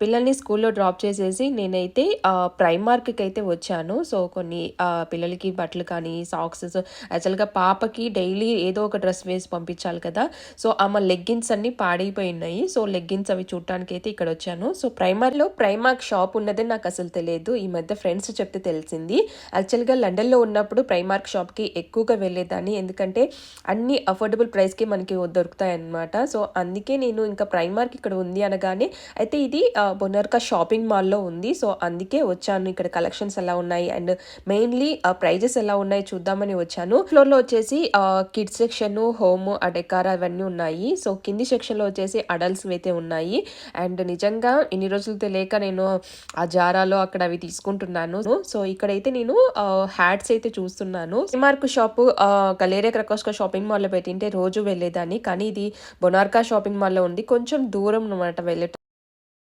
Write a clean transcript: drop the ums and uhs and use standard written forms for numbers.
పిల్లల్ని స్కూల్లో డ్రాప్ చేసేసి నేనైతే ప్రైమార్క్‌కి అయితే వచ్చాను. సో, కొన్ని పిల్లలకి బట్టలు కానీ, సాక్సెస్ యాక్చువల్‌గా పాపకి డైలీ ఏదో ఒక డ్రెస్ వేసి పంపించాలి కదా! సో, ఆమె లెగ్గిన్స్ అన్నీ పాడైపోయున్నాయి. సో, లెగ్గిన్స్ అవి చూడటానికైతే ఇక్కడొచ్చాను. సో, ప్రైమార్క్ షాప్ ఉన్నదని నాకసలు తెలియదు. ఈ మధ్య ఫ్రెండ్స్ చెప్తే తెలిసింది. యాక్చువల్‌గా లండన్‌లో ఉన్నప్పుడు ప్రైమార్క్ షాప్‌కి ఎక్కువగా వెళ్ళేదాన్ని. ఎందుకంటే అన్నీ అఫోర్డబుల్ ప్రైస్‌కి మనకి దొరుకుతాయన్నమాట. సో, అందుకే నేను ఇంకా ప్రైమార్క్ ఇక్కడ ఉంది అనగానే అయితే ఇది బొనార్కా షాపింగ్ మాల్‌లో ఉంది. సో, అందుకే వచ్చాను. ఇక్కడ కలెక్షన్స్ ఎలా ఉన్నాయి అండ్ మెయిన్‌లీ ప్రైజెస్ ఎలా ఉన్నాయి చూద్దామని వచ్చాను. ఫ్లోర్‌లో వచ్చేసి కిడ్స్ సెక్షను, హోము, డెకార్ అవన్నీ ఉన్నాయి. సో, కింది సెక్షన్‌లో వచ్చేసి అడల్ట్స్‌వి అయితే ఉన్నాయి. అండ్ నిజంగా ఇన్ని రోజులు తెలియక నేను ఆ జారాలో అక్కడ అవి తీసుకుంటున్నాను. సో, ఇక్కడైతే నేను హ్యాట్స్ అయితే చూస్తున్నాను. మార్క్ షాపు గలేరియా క్రకోస్కా షాపింగ్ మాల్‌లో పెట్టింటే రోజు వెళ్ళేదాన్ని. కానీ ఇది బొనార్కా షాపింగ్ మాల్‌లో ఉంది. కొంచెం దూరం అన్నమాట